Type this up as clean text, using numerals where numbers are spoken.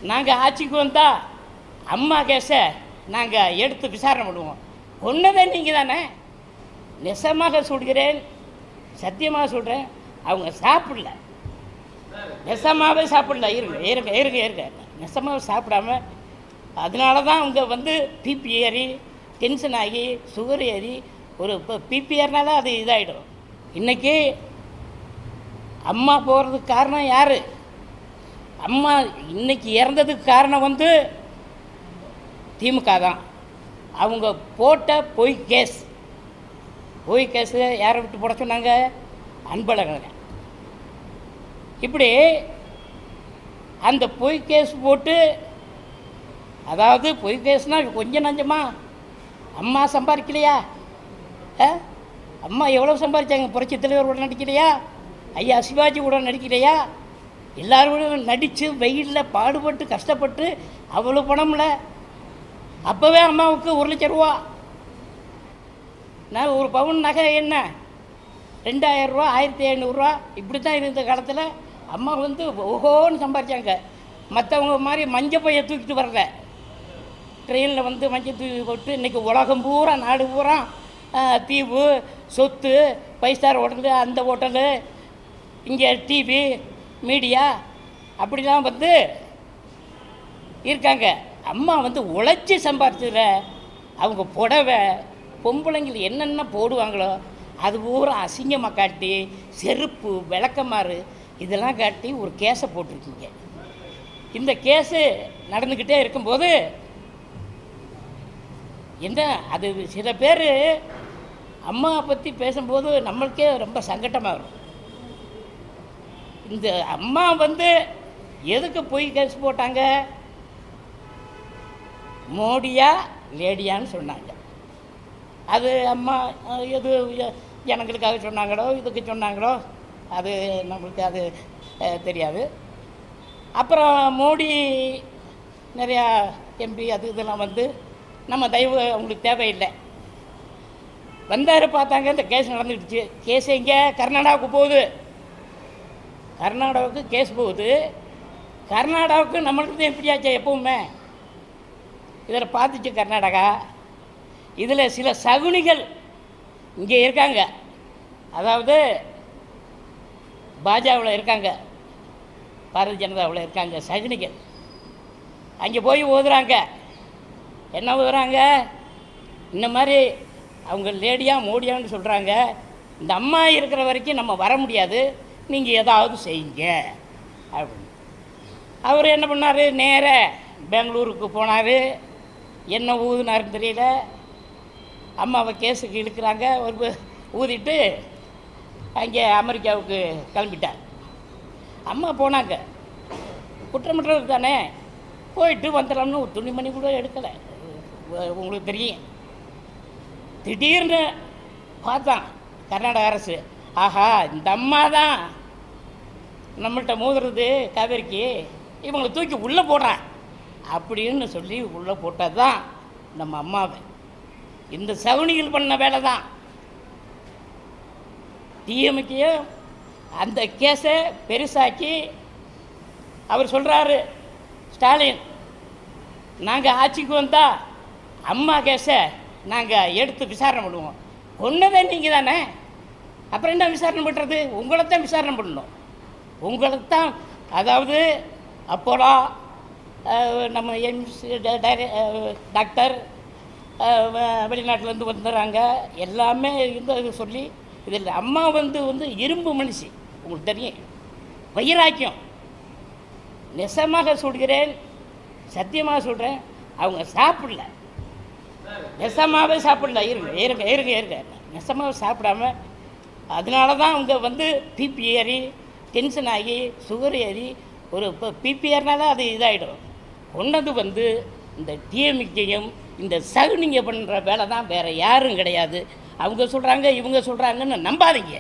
நாங்கள் ஆட்சிக்கு வந்தால் அம்மா கேஸை நாங்கள் எடுத்து விசாரணை பண்ணுவோம். கொன்னதே நீங்கள் தானே. நெசமாக சொல்கிறேன், சத்தியமாக சொல்கிறேன், அவங்க சாப்பிடல, நெசமாகவே சாப்பிடல. இருங்க நெசமாக சாப்பிடாம அதனால தான் அவங்க வந்து பிபி ஏறி டென்ஷன் ஆகி சுகர் ஏறி ஒரு இப்போ பிபி ஏறினால அது இதாகிடும். இன்றைக்கி அம்மா போகிறதுக்கு காரணம் யார்? அம்மா இன்னைக்கு இறந்ததுக்கு காரணம் வந்து திமுக தான். அவங்க போட்ட பொய் கேஸு யாரை விட்டு போட சொன்னாங்க? அன்பழகன். இப்படி அந்த பொய் கேஸ் போட்டு, அதாவது பொய் கேஸ்னால் கொஞ்சம் நஞ்சமா? அம்மா சம்பாதிக்கலையா? அம்மா எவ்வளோ சம்பாதிச்சாங்க? புரட்சி தலைவர் கூட நடிக்கலையா? ஐயா சிவாஜி கூட நடிக்கலையா? எல்லாரும் நடித்து வெயிலில் பாடுபட்டு கஷ்டப்பட்டு அவ்வளோ பணம்ல. அப்போவே அம்மாவுக்கு 1 லட்சம் ரூபா. நான் ஒரு பவுன் நகை என்ன 2000 ரூபா, 1500 ரூபா இப்படி தான் இருந்த காலத்தில் அம்மா வந்து ஓஹோன்னு சம்பாதிச்சாங்க. மற்றவங்க மாதிரி மஞ்சள் பையை தூக்கிட்டு வரல, ட்ரெயினில் வந்து மஞ்சள் தூக்கி போட்டு இன்றைக்கி உலகம் பூரா நாடு பூரா தீவு சொத்து 5 ஸ்டார் ஹோட்டலு, அந்த ஹோட்டலு, இங்கே டிவி மீடியா அப்படிலாம் வந்து இருக்காங்க. அம்மா வந்து உழைச்சி சம்பாதிச்சத அவங்க புடவை பொம்பளைங்கள் என்னென்ன போடுவாங்களோ அது பூரா அசிங்கமாக காட்டி செருப்பு விளக்கமாறு இதெல்லாம் காட்டி ஒரு கேஸை போட்டிருக்கீங்க. இந்த கேஸு நடந்துக்கிட்டே இருக்கும்போது என்ன அது சில பேர் அம்மா பற்றி பேசும்போது நம்மளுக்கே ரொம்ப சங்கடமாக வரும். இந்த அம்மா வந்து எதுக்கு போய் கேஸ் போட்டாங்க? மோடியா லேடியான்னு சொன்னாங்க. அது அம்மா எது ஜனங்களுக்காக சொன்னாங்களோ இதுக்கு சொன்னாங்களோ அது நம்மளுக்கு அது தெரியாது. அப்புறம் மோடி நிறையா எம்பி அது இதெல்லாம் வந்து நம்ம தயவு அவங்களுக்கு தேவையில்லை. வந்தார், பார்த்தாங்க, இந்த கேஸ் நடந்துடுச்சு. கேஸ் எங்கே? கர்நாடகாவுக்கு போகுது. கர்நாடகாவுக்கு கேஸ் போகுது. கர்நாடகாவுக்கு நம்மளுக்கு தான் எப்படியாச்சா எப்பவுமே இதில் பார்த்துச்சு கர்நாடகா. இதில் சில சகுனிகள் இங்கே இருக்காங்க, அதாவது பாஜகவில் இருக்காங்க, பாரதிய ஜனதாவில் இருக்காங்க சகுனிகள். அங்கே போய் ஓதுறாங்க. என்ன ஓதுறாங்க? இந்த மாதிரி அவங்க லேடியாக மோடியான்னு சொல்கிறாங்க. இந்த அம்மா இருக்கிற வரைக்கும் நம்ம வர முடியாது, நீங்கள் ஏதாவது செய்யுங்க அப்படின்னு. அவர் என்ன பண்ணார்? நேராக பெங்களூருக்கு போனார். என்ன ஊதுனாருன்னு தெரியல. அம்மாவை கேஸுக்கு இழுக்கிறாங்க. ஒரு ஊதிட்டு அங்கே அமெரிக்காவுக்கு கிளம்பிட்டார். அம்மா போனாங்க, குற்றமற்றவர் தானே, போயிட்டு வந்துடலாம்னு ஒரு துணிமணி கூட எடுக்கலை. உங்களுக்கு தெரியும். திடீர்னு பார்த்தான் கர்நாடக அரசு, ஆஹா இந்த அம்மா தான் நம்மள்கிட்ட மோதுறது காவேரிக்கு, இவங்களை தூக்கி உள்ளே போடுறான் அப்படின்னு சொல்லி உள்ளே போட்டது தான் நம்ம அம்மாவை. இந்த சகுனிகள் பண்ண வேலை தான். டிஎம்கேயும் அந்த கேஸை பெருசாக்கி அவர் சொல்கிறாரு ஸ்டாலின், நாங்கள் ஆட்சிக்கு வந்தால் அம்மா கேஸை நாங்கள் எடுத்து விசாரணை பண்ணுவோம். கொன்னதே நீங்கள் தானே, அப்புறம் என்ன விசாரணை பண்ணுறது? உங்களைத்தான் விசாரணை பண்ணணும், உங்களைத்தான். அதாவது அப்போலா நம்ம எய்ம்ஸ் டாக்டர் வெளிநாட்டிலேருந்து வந்துடுறாங்க, எல்லாமே இந்த சொல்லி இதில் அம்மா வந்து இரும்பு மனுஷி, உங்களுக்கு தெரியும், வைராக்கியம். நெசமாக சொல்கிறேன், சத்தியமாக சொல்கிறேன், அவங்க சாப்பிடல, நெசமாகவே சாப்பிடல. இருங்க நெசமாக சாப்பிடாம அதனால தான் அவங்க வந்து பிபி ஏறி டென்ஷன் ஆகி சுகர் ஏறி ஒரு இப்போ பிபி ஏறினால அது இதாகிடும். கொண்டது வந்து இந்த டிஎம்கேயும் இந்த சகுனிங்க பண்ணுற வேலை தான், வேறு யாரும் கிடையாது. அவங்க சொல்கிறாங்க இவங்க சொல்கிறாங்கன்னு நம்பாதீங்க.